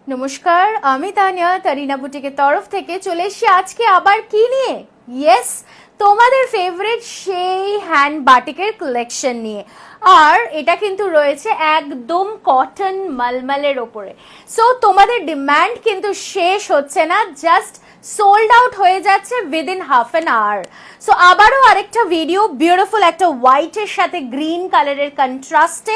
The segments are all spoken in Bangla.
নমস্কার, আমি তানিয়া তারিনা বুটিকের তরফ থেকে চলে এসেছি আজকে আবার কি নিয়ে। ইয়েস, তোমাদের ফেভারিট সেই হ্যান্ড বাটিকের কালেকশন নিয়ে। আর এটা কিন্তু রয়েছে একদম কটন মালমালের ওপরে। সো তোমাদের ডিমান্ড কিন্তু শেষ হচ্ছে না, জাস্ট সোল্ড আউট হয়ে যাচ্ছে within half an hour. So আবারও আরেকটা ভিডিও, বিউটিফুল একটা হোয়াইটের সাথে গ্রিন কালারের কন্ট্রাস্টে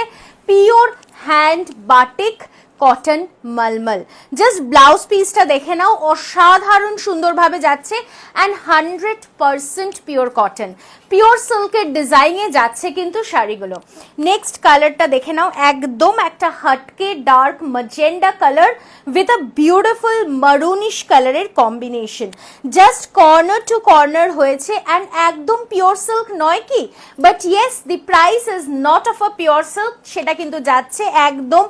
পিওর হ্যান্ড বাটিক কটন মলমল। জাস্ট ব্লাউজ পিসটা দেখে নাও, অসাধারণ সুন্দরভাবে যাচ্ছে অ্যান্ড 100% পিওর কটন, পিওর সিল্কের ডিজাইনে যাচ্ছে কিন্তু শাড়িগুলো। নেক্সট কালারটা দেখে নাও, একদম একটা হটকে dark magenta colour with a beautiful maroonish কালারের combination. Just corner to corner হয়েছে অ্যান্ড একদম পিওর সিল্ক নয় কি, but yes the price is not of a pure silk. সেটা কিন্তু যাচ্ছে একদম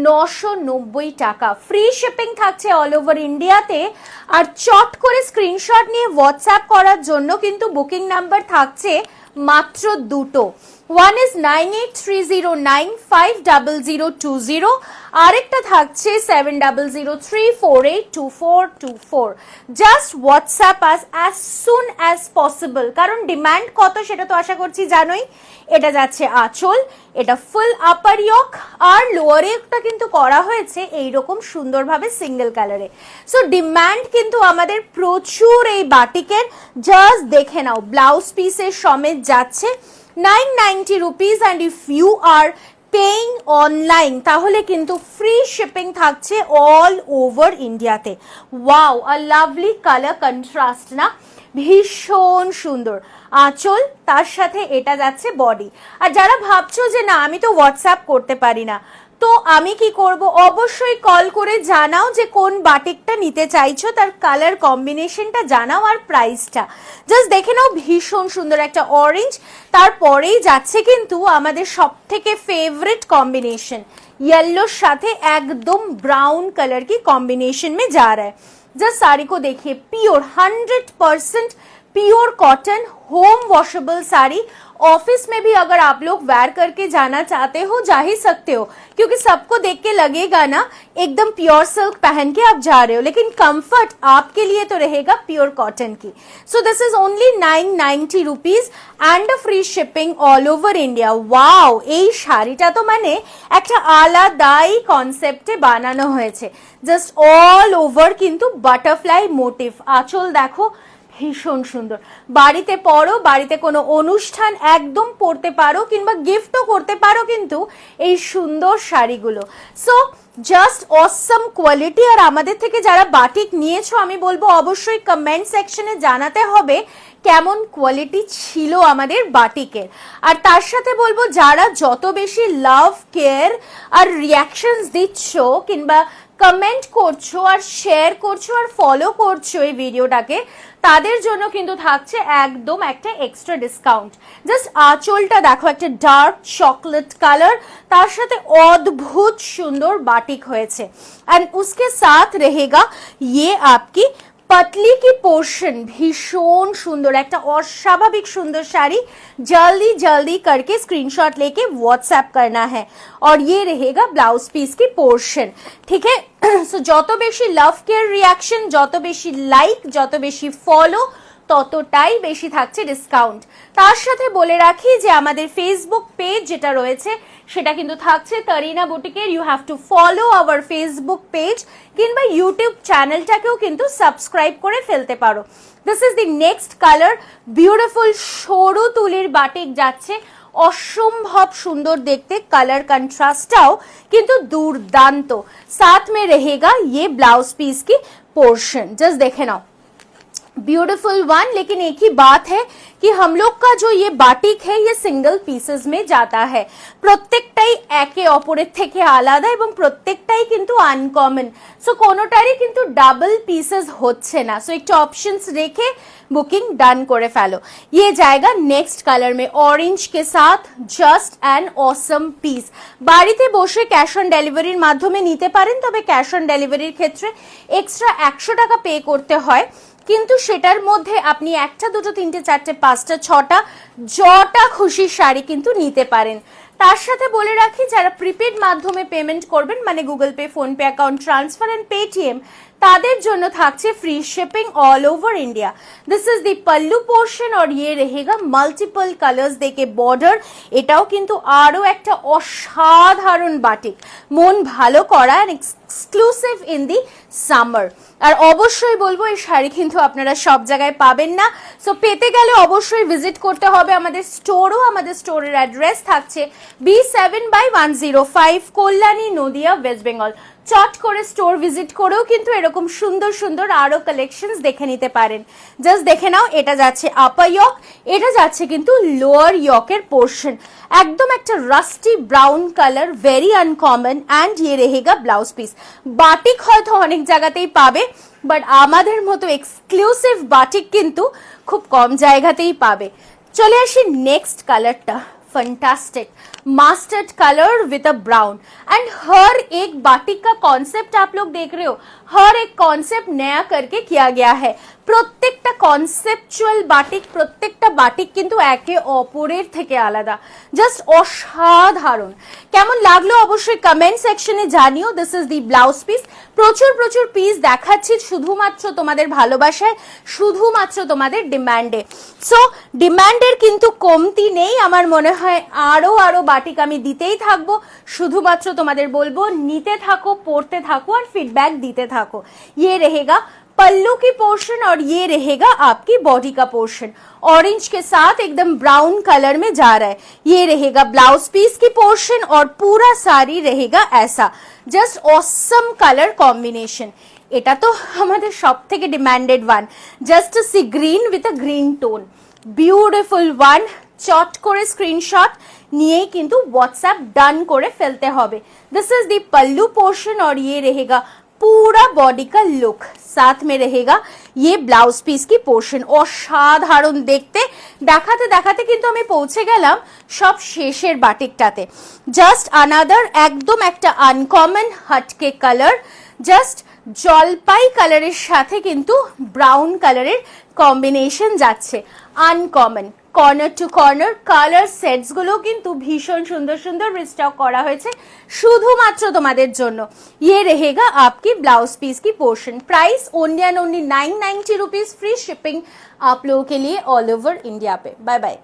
990 টাকা। ফ্রি শিপিং থাকছে অল ওভার ইন্ডিয়াতে। আর চট করে স্ক্রিনশট নিয়ে হোয়াটসঅ্যাপ করার জন্য কিন্তু বুকিং নাম্বার থাকছে মাত্র দুটো। ওয়ান ইজ 9830950020, আরেকটা থাকছে 7003482424। জাস্ট হোয়াটসঅ্যাপ আস অ্যাজ সুন অ্যাজ পসিবল, কারণ ডিমান্ড কত সেটা তো আশা করছি জানোই। এটা যাচ্ছে আঁচল, এটা ফুল আপার ইয়ক, আর লোয়ার ইয়কটা কিন্তু করা হয়েছে এইরকম সুন্দরভাবে সিঙ্গেল কালারে। সো ডিমান্ড কিন্তু আমাদের প্রচুর এই বাটিকের। জাস্ট দেখে নাও, ব্লাউজ পিসের সমেত যাচ্ছে 990 rupees, and if you are paying online তাহলে কিন্তু ফ্রি শিপিং থাকছে অল ওভার ইন্ডিয়াতে। Wow, a lovely colour contrast না, ভীষণ সুন্দর। আঁচল, তার সাথে এটা যাচ্ছে বডি। আর যারা ভাবছো যে না আমি তো হোয়াটসঅ্যাপ করতে পারি না, তো আমি কি করব, অবশ্যই কল করে জানাও যে কোন বাটিকটা নিতে চাইছো, তার কালার কম্বিনেশনটা জানাও আর প্রাইসটা। জাস্ট দেখে নাও, ভীষণ সুন্দর একটা অরেঞ্জ, তারপরেই যাচ্ছে কিন্তু আমাদের সব থেকে ফেভারিট कॉम्बिनेशन येलोर साथे एकदम ब्राउन कलर की कॉम्बिनेशन में जा रहा है। जस्ट साड़ी को देखिए, pure 100% pure cotton home washable sari. Office में भी अगर आप लोग वेयर करके जाना चाहते हो जा ही सकते हो, क्योंकि सबको देख के लगेगा ना एकदम प्योर सिल्क पहन के आप जा रहे हो, लेकिन कंफर्ट आपके लिए तो रहेगा प्योर कॉटन की। So this is only 990 rupees and free shipping all over India. Wow, এই শাড়িটা তো মানে একটা আলাদাই কনসেপ্টে বানানো হয়েছে। জাস্ট অল ওভার কিন্তু বাটারফ্লাই মোটিভ। আঁচল দেখো, ভীষণ সুন্দর। বাড়িতে পরো, বাড়িতে কোনো অনুষ্ঠান একদম পরতে পারো, কিংবা গিফটও করতে পারো কিন্তু এই সুন্দর শাড়িগুলো। So just awesome quality. আর আমাদের থেকে যারা বাটিক নিয়েছো আমি বলবো অবশ্যই কমেন্ট সেকশনে জানাতে হবে কেমন কোয়ালিটি ছিল আমাদের বাটিকের। আর তার সাথে বলবো যারা যত বেশি লাভ কেয়ার আর রিয়াকশনস দিচ্ছ, কিংবা কমেন্ট করছো আর শেয়ার করছো আর ফলো করছো এই ভিডিওটাকে, তাদের জন্য কিন্তু থাকছে একদম একটা এক্সট্রা ডিসকাউন্ট। জাস্ট আঁচলটা দেখো, একটা ডার্ক চকলেট কালার, তার সাথে অদ্ভুত সুন্দর বাটিক হয়েছে। एंड उसके साथ रहेगा ये आपकी पतली की पोर्शन। भीषण सुंदर एक अस्वाभाविक सुंदर शाड़ी। जल्दी जल्दी करके स्क्रीनशॉट लेके व्हाट्सएप करना है। और ये रहेगा ब्लाउज पीस की पोर्शन, ठीक है। सो যত বেশি লাভ কেয়ার রিয়াকশন, যত বেশি লাইক, যত বেশি ফলো, ততটাই বেশি থাকছে ডিসকাউন্ট। তার সাথে বলে রাখি যে আমাদের ফেসবুক পেজ যেটা রয়েছে সেটা কিন্তু থাকছে তারিনা বুটিকের। You have to follow our Facebook page, কিংবা ইউটিউব চ্যানেলটাকেও কিন্তু সাবস্ক্রাইব করে ফেলতে পারো। This is the next colour, beautiful সরু তুলির বাটিক যাচ্ছে, অসম্ভব সুন্দর দেখতে। কালার কন্ট্রাস্টটাও কিন্তু দুর্দান্ত। साथ में रहेगा ये ब्लाउज पीस की पोर्शन। जस्ट देखे नाउ, ब्यूटीफुल वन। लेकिन एक ही बात है कि हम लोग का जो ये बाटिक है ये सिंगल पीसेस में जाता है। প্রত্যেকটাই একে অপরের থেকে আলাদা এবং প্রত্যেকটাই কিন্তু আনকমন। সো কোনোটারই কিন্তু ডাবল পিসেস হচ্ছে না। সো একটু অপশনস রেখে बुकिंग डन করে ফেলো। ये जाएगा नेक्स्ट कलर में ऑरेंज के साथ। Just an awesome piece. বাড়িতে বসে ক্যাশ অন ডেলিভারির মাধ্যমে নিতে পারেন, তবে ক্যাশ অন ডেলিভারির ক্ষেত্রে এক্সট্রা 100 টাকা পে করতে হয়। কিন্তু সেটার মধ্যে আপনি একটা, দুটো, তিনটে, চারটে, পাঁচটা, ছটা, যটা খুশি শাড়ি কিন্তু নিতে পারেন। তার সাথে বলে রাখি যারা প্রিপেড মাধ্যমে পেমেন্ট করবেন মানে Google Pay, PhonePe account transfer and Paytm, তাদের জন্য থাকছে free shipping all over India. This is the pallu portion और ये रहेगा মাল্টিপল কালার্স দেখে বর্ডার। এটাও কিন্তু আরো একটা অসাধারণ বাটিক, মন ভালো করা and exclusive in the summer. আর অবশ্যই বলবো এই শাড়ি কিন্তু আপনারা সব জায়গায় পাবেন না, সো পেতে গেলে অবশ্যই ভিজিট করতে হবে আমাদের স্টোরও। আমাদের স্টোরের অ্যাড্রেস থাকছে B7/105 কল্যাণী, নদিয়া, ওয়েস্ট বেঙ্গল। চট করে স্টোর ভিজিট করেও কিন্তু এরকম সুন্দর সুন্দর আরো কালেকশনস দেখে নিতে পারেন। জাস্ট দেখে নাও, এটা যাচ্ছে আপার ইয়ক, এটা যাচ্ছে কিন্তু লোয়ার ইয়কের পোর্শন, একদম একটা rusty brown colour, very uncommon. And ইয়ে রেহেগা ব্লাউজ পিস। বাটিক হয়তো অনেক জায়গাতেই পাবে, বাট আমাদের মতো এক্সক্লুসিভ বাটিক কিন্তু খুব কম জায়গাতেই পাবে। চলে আসি নেক্সট কালারটা, fantastic mustard colour with a brown. And हर एक बाटिक का कॉन्सेप्ट आप लोग देख रहे हो, हर एक कॉन्सेप्ट नया करके किया गया है। প্রত্যেকটা কনসেপচুয়াল বাটিক, প্রত্যেকটা বাটিক কিন্তু একে অপরের থেকে আলাদা, জাস্ট অসাধারণ। কেমন লাগলো অবশ্যই কমেন্ট সেকশনে জানিও। This is the blouse piece. প্রচুর প্রচুর পিস দেখাচ্ছি শুধুমাত্র তোমাদের ভালোবাসায়, শুধুমাত্র তোমাদের ডিমান্ডে। সো ডিমান্ডের কিন্তু কমতি নেই, আমার মনে হয় আরো আরো বাটিক আমি দিতেই থাকবো। শুধুমাত্র তোমাদের বলবো নিতে থাকো, পড়তে থাকো আর ফিডব্যাক দিতে থাকো। ইয়ে रहेगा पल्लू की पोर्शन और ये रहेगा आपकी बॉडी का पोर्शन। ऑरेंज के साथ एकदम ब्राउन कलर में जा रहा है। ये रहेगा ब्लाउज पीस की पोर्शन और पूरा साड़ी रहेगा ऐसा, जस्ट ऑसम कलर कॉम्बिनेशन। এটা তো আমাদের সবথেকে demanded one, just sea green with a green tone, beautiful one. চট করে স্ক্রিনশট নিয়েই কিন্তু হোয়াটসঅ্যাপ ডান করে ফেলতে হবে। This is the pallu portion और ये रहेगा पूरा बॉडी का लुक, साथ में रहेगा ये ब्लाउज पीस की पोर्शन। অসাধারণ দেখতে। দেখাতে দেখাতে কিন্তু আমি পৌঁছে গেলাম সব শেষের বাটিকটাতে। জাস্ট আনাদার একদম একটা আনকমন হটকে কালার, জাস্ট জলপাই কালারের সাথে কিন্তু ব্রাউন কালারের কম্বিনেশন যাচ্ছে, uncommon. Corner to corner colour sets গুলো কিন্তু ভীষণ সুন্দর সুন্দর রিস্টক করা হয়েছে শুধুমাত্র তোমাদের জন্য। ये रहेगा आपकी ब्लाउज पीस की portion. Price only and only 990 rupees, free shipping आप लोगों के लिए ऑल ओवर इंडिया पे। Bye bye.